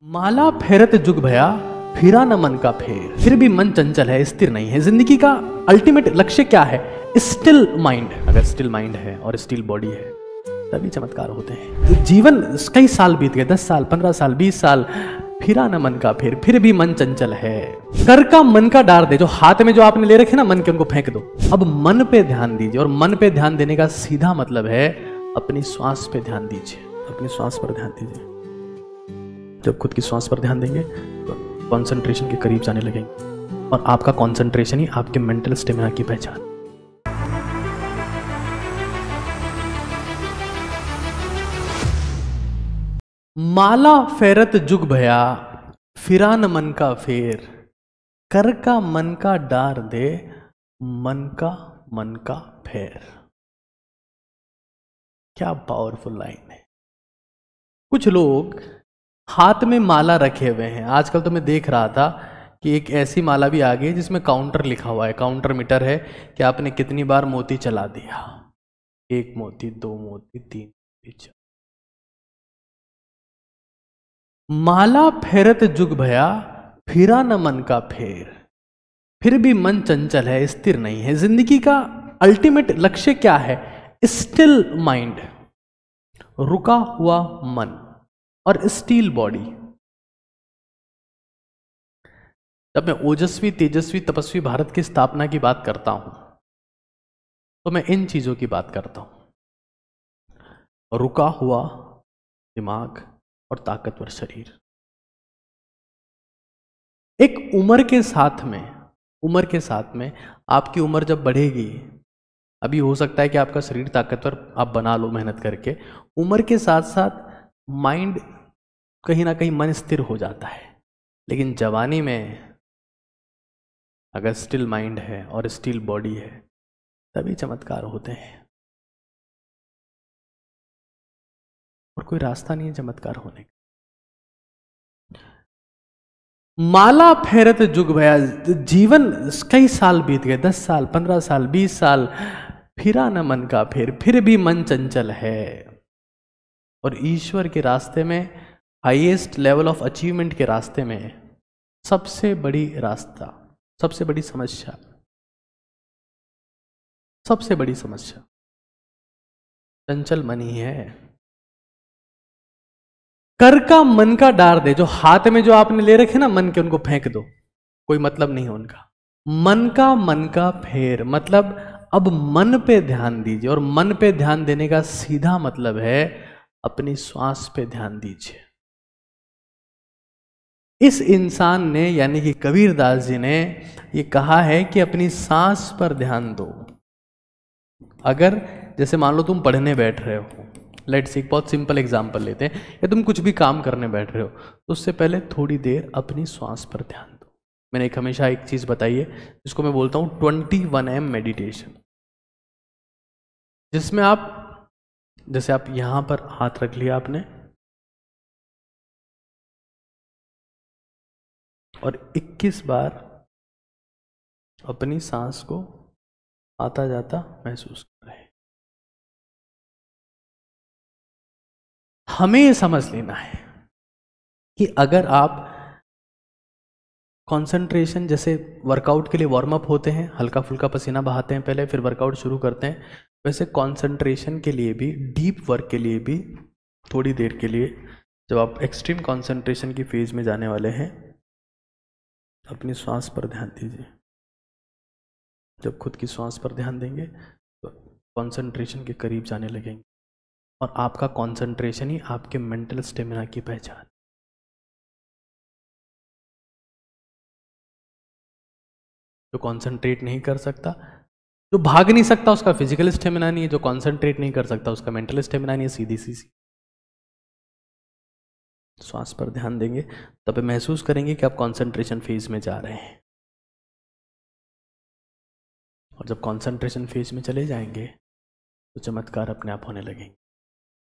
माला फेरत जुग भया फिरा न मन का फेर, फिर भी मन चंचल है स्थिर नहीं है। जिंदगी का अल्टीमेट लक्ष्य क्या है? Still mind. अगर स्टिल माइंड है और स्टिल बॉडी है तभी चमत्कार होते हैं। तो जीवन कई साल बीत गए, 10 साल 15 साल 20 साल, फिरा न मन का फेर, फिर भी मन चंचल है। कर का मन का डार दे, जो हाथ में जो आपने ले रखे ना मन के, उनको फेंक दो। अब मन पे ध्यान दीजिए, और मन पे ध्यान देने का सीधा मतलब है अपनी श्वास पे ध्यान दीजिए। अपनी श्वास पर ध्यान दीजिए। जब खुद की श्वास पर ध्यान देंगे तो कंसंट्रेशन के करीब जाने लगेंगे, और आपका कंसंट्रेशन ही आपके मेंटल स्टेमिना की पहचान। माला फेरत जुग भया फिरा न मन का फेर, कर का मन का डार दे मन का फेर। क्या पावरफुल लाइन है। कुछ लोग हाथ में माला रखे हुए हैं। आजकल तो मैं देख रहा था कि एक ऐसी माला भी आ गई है जिसमें काउंटर लिखा हुआ है, काउंटर मीटर है कि आपने कितनी बार मोती चला दिया। 1 मोती, 2 मोती, 3 मोती, 4। माला फेरत जुग भया फिरा न मन का फेर, फिर भी मन चंचल है स्थिर नहीं है। जिंदगी का अल्टीमेट लक्ष्य क्या है? स्टिल माइंड, रुका हुआ मन और स्टील बॉडी। जब मैं ओजस्वी तेजस्वी तपस्वी भारत की स्थापना की बात करता हूं तो मैं इन चीजों की बात करता हूं। रुका हुआ दिमाग और ताकतवर शरीर। एक उम्र के साथ में आपकी उम्र जब बढ़ेगी, अभी हो सकता है कि आपका शरीर ताकतवर आप बना लो मेहनत करके, उम्र के साथ साथ माइंड कहीं ना कहीं मन स्थिर हो जाता है। लेकिन जवानी में अगर स्टिल माइंड है और स्टिल बॉडी है तभी चमत्कार होते हैं, और कोई रास्ता नहीं है चमत्कार होने का। माला फेरत जुग भया, जीवन कई साल बीत गए, 10 साल 15 साल 20 साल, फिरा न मन का फेर, फिर भी मन चंचल है। और ईश्वर के रास्ते में, हाईएस्ट लेवल ऑफ अचीवमेंट के रास्ते में सबसे बड़ी रास्ता, सबसे बड़ी समस्या चंचल मन ही है। कर का मन का डार दे, जो हाथ में जो आपने ले रखे ना मन के, उनको फेंक दो। कोई मतलब नहीं है उनका। मन का फेर मतलब अब मन पे ध्यान दीजिए, और मन पे ध्यान देने का सीधा मतलब है अपनी श्वास पे ध्यान दीजिए। इस इंसान ने यानी कि कबीरदास जी ने ये कहा है कि अपनी सांस पर ध्यान दो। अगर जैसे मान लो तुम पढ़ने बैठ रहे हो, लेट्स एक बहुत सिंपल एग्जांपल लेते हैं, या तुम कुछ भी काम करने बैठ रहे हो तो उससे पहले थोड़ी देर अपनी श्वास पर ध्यान दो। मैंने हमेशा एक चीज बताई है जिसको मैं बोलता हूं 21M मेडिटेशन, जिसमें आप जैसे आप यहां पर हाथ रख लिया आपने, और 21 बार अपनी सांस को आता जाता महसूस कर रहे हैं। हमें ये समझ लेना है कि अगर आप कंसंट्रेशन, जैसे वर्कआउट के लिए वार्म अप होते हैं, हल्का फुल्का पसीना बहाते हैं पहले, फिर वर्कआउट शुरू करते हैं, वैसे कंसंट्रेशन के लिए भी, डीप वर्क के लिए भी थोड़ी देर के लिए, जब आप एक्सट्रीम कंसंट्रेशन की फेज में जाने वाले हैं, अपनी श्वास पर ध्यान दीजिए। जब खुद की श्वास पर ध्यान देंगे तो कंसंट्रेशन के करीब जाने लगेंगे, और आपका कंसंट्रेशन ही आपके मेंटल स्टेमिना की पहचान। जो कंसंट्रेट नहीं कर सकता, जो भाग नहीं सकता, उसका फिजिकल स्टेमिना नहीं है। जो कंसंट्रेट नहीं कर सकता उसका मेंटल स्टेमिना नहीं है। सीधी सी श्वास पर ध्यान देंगे तब महसूस करेंगे कि आप कंसंट्रेशन फेज में जा रहे हैं, और जब कंसंट्रेशन फेज में चले जाएंगे तो चमत्कार अपने आप होने लगेंगे।